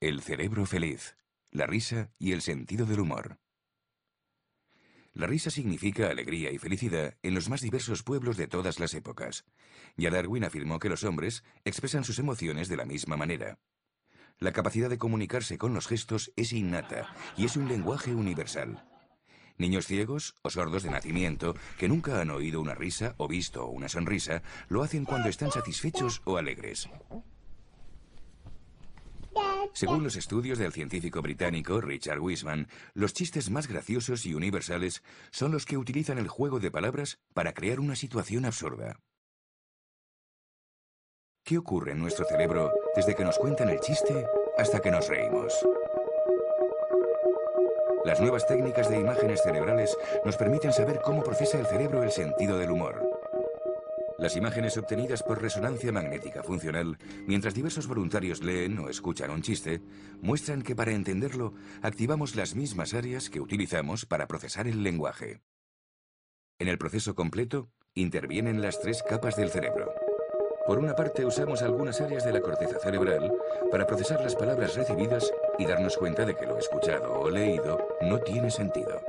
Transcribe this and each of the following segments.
El cerebro feliz, la risa y el sentido del humor. La risa significa alegría y felicidad en los más diversos pueblos de todas las épocas. Ya Darwin afirmó que los hombres expresan sus emociones de la misma manera. La capacidad de comunicarse con los gestos es innata y es un lenguaje universal. Niños ciegos o sordos de nacimiento que nunca han oído una risa o visto una sonrisa, lo hacen cuando están satisfechos o alegres. Según los estudios del científico británico Richard Wiseman, los chistes más graciosos y universales son los que utilizan el juego de palabras para crear una situación absurda. ¿Qué ocurre en nuestro cerebro desde que nos cuentan el chiste hasta que nos reímos? Las nuevas técnicas de imágenes cerebrales nos permiten saber cómo procesa el cerebro el sentido del humor. Las imágenes obtenidas por resonancia magnética funcional, mientras diversos voluntarios leen o escuchan un chiste, muestran que para entenderlo activamos las mismas áreas que utilizamos para procesar el lenguaje. En el proceso completo intervienen las tres capas del cerebro. Por una parte, usamos algunas áreas de la corteza cerebral para procesar las palabras recibidas y darnos cuenta de que lo escuchado o leído no tiene sentido.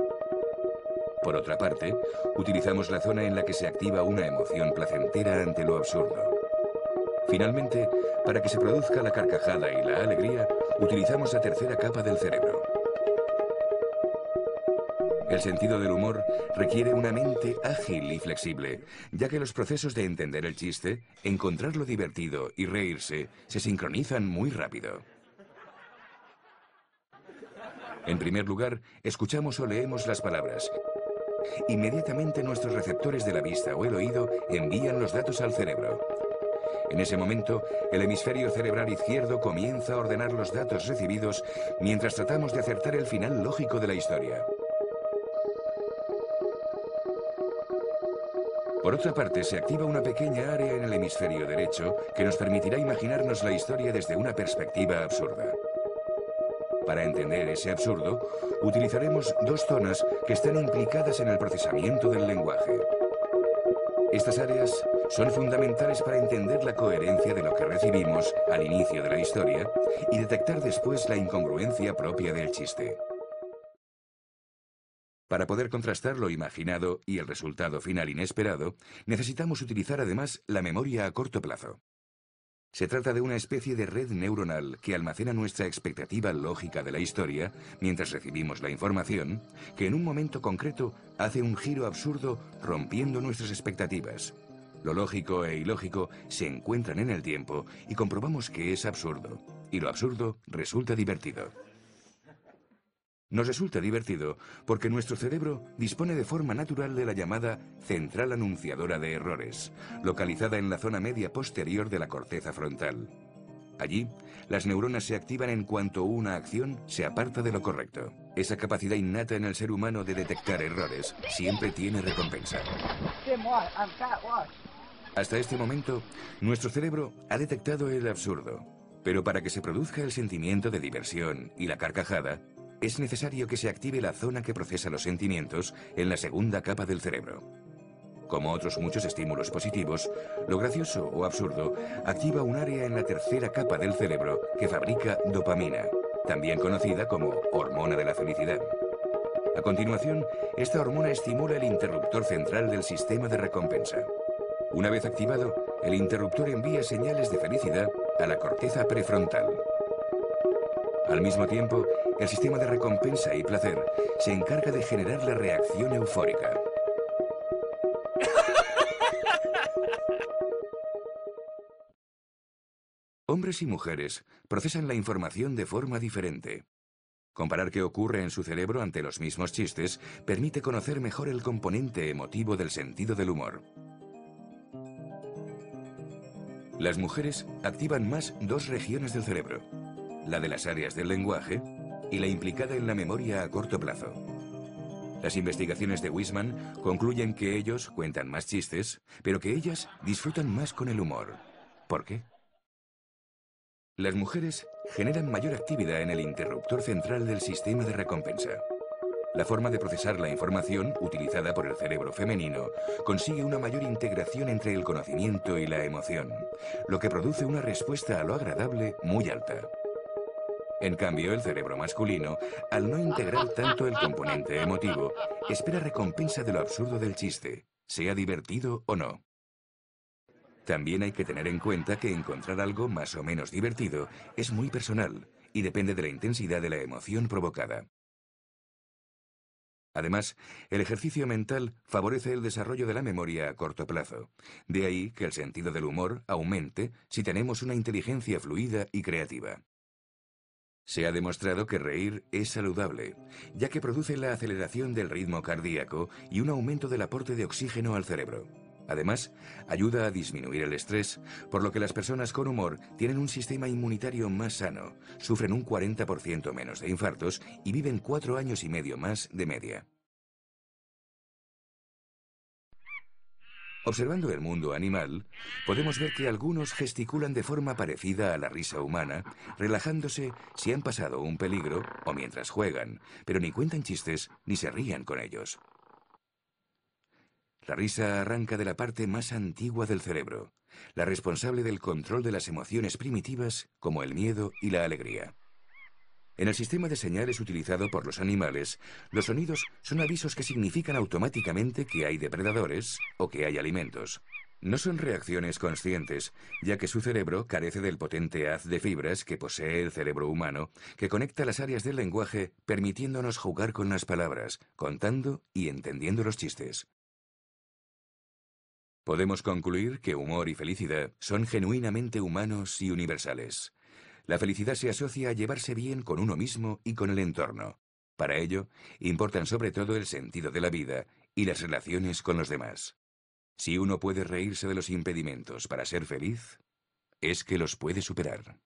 Por otra parte, utilizamos la zona en la que se activa una emoción placentera ante lo absurdo. Finalmente, para que se produzca la carcajada y la alegría, utilizamos la tercera capa del cerebro. El sentido del humor requiere una mente ágil y flexible, ya que los procesos de entender el chiste, encontrarlo divertido y reírse se sincronizan muy rápido. En primer lugar, escuchamos o leemos las palabras. Inmediatamente nuestros receptores de la vista o el oído envían los datos al cerebro. En ese momento, el hemisferio cerebral izquierdo comienza a ordenar los datos recibidos mientras tratamos de acertar el final lógico de la historia. Por otra parte, se activa una pequeña área en el hemisferio derecho que nos permitirá imaginarnos la historia desde una perspectiva absurda. Para entender ese absurdo, utilizaremos dos zonas que están implicadas en el procesamiento del lenguaje. Estas áreas son fundamentales para entender la coherencia de lo que recibimos al inicio de la historia y detectar después la incongruencia propia del chiste. Para poder contrastar lo imaginado y el resultado final inesperado, necesitamos utilizar además la memoria a corto plazo. Se trata de una especie de red neuronal que almacena nuestra expectativa lógica de la historia mientras recibimos la información, que en un momento concreto hace un giro absurdo rompiendo nuestras expectativas. Lo lógico e ilógico se encuentran en el tiempo y comprobamos que es absurdo, y lo absurdo resulta divertido. Nos resulta divertido porque nuestro cerebro dispone de forma natural de la llamada central anunciadora de errores, localizada en la zona media posterior de la corteza frontal. Allí, las neuronas se activan en cuanto una acción se aparta de lo correcto. Esa capacidad innata en el ser humano de detectar errores siempre tiene recompensa. Hasta este momento, nuestro cerebro ha detectado el absurdo, pero para que se produzca el sentimiento de diversión y la carcajada, es necesario que se active la zona que procesa los sentimientos en la segunda capa del cerebro. Como otros muchos estímulos positivos, lo gracioso o absurdo activa un área en la tercera capa del cerebro que fabrica dopamina, también conocida como hormona de la felicidad. A continuación, esta hormona estimula el interruptor central del sistema de recompensa. Una vez activado, el interruptor envía señales de felicidad a la corteza prefrontal. Al mismo tiempo, el sistema de recompensa y placer se encarga de generar la reacción eufórica. Hombres y mujeres procesan la información de forma diferente. Comparar qué ocurre en su cerebro ante los mismos chistes permite conocer mejor el componente emotivo del sentido del humor. Las mujeres activan más dos regiones del cerebro, la de las áreas del lenguaje y la implicada en la memoria a corto plazo. Las investigaciones de Wiseman concluyen que ellos cuentan más chistes, pero que ellas disfrutan más con el humor. ¿Por qué? Las mujeres generan mayor actividad en el interruptor central del sistema de recompensa. La forma de procesar la información, utilizada por el cerebro femenino, consigue una mayor integración entre el conocimiento y la emoción, lo que produce una respuesta a lo agradable muy alta. En cambio, el cerebro masculino, al no integrar tanto el componente emotivo, espera recompensa de lo absurdo del chiste, sea divertido o no. También hay que tener en cuenta que encontrar algo más o menos divertido es muy personal y depende de la intensidad de la emoción provocada. Además, el ejercicio mental favorece el desarrollo de la memoria a corto plazo. De ahí que el sentido del humor aumente si tenemos una inteligencia fluida y creativa. Se ha demostrado que reír es saludable, ya que produce la aceleración del ritmo cardíaco y un aumento del aporte de oxígeno al cerebro. Además, ayuda a disminuir el estrés, por lo que las personas con humor tienen un sistema inmunitario más sano, sufren un 40% menos de infartos y viven 4 años y medio más de media. Observando el mundo animal, podemos ver que algunos gesticulan de forma parecida a la risa humana, relajándose si han pasado un peligro o mientras juegan, pero ni cuentan chistes ni se ríen con ellos. La risa arranca de la parte más antigua del cerebro, la responsable del control de las emociones primitivas como el miedo y la alegría. En el sistema de señales utilizado por los animales, los sonidos son avisos que significan automáticamente que hay depredadores o que hay alimentos. No son reacciones conscientes, ya que su cerebro carece del potente haz de fibras que posee el cerebro humano, que conecta las áreas del lenguaje permitiéndonos jugar con las palabras, contando y entendiendo los chistes. Podemos concluir que humor y felicidad son genuinamente humanos y universales. La felicidad se asocia a llevarse bien con uno mismo y con el entorno. Para ello, importan sobre todo el sentido de la vida y las relaciones con los demás. Si uno puede reírse de los impedimentos para ser feliz, es que los puede superar.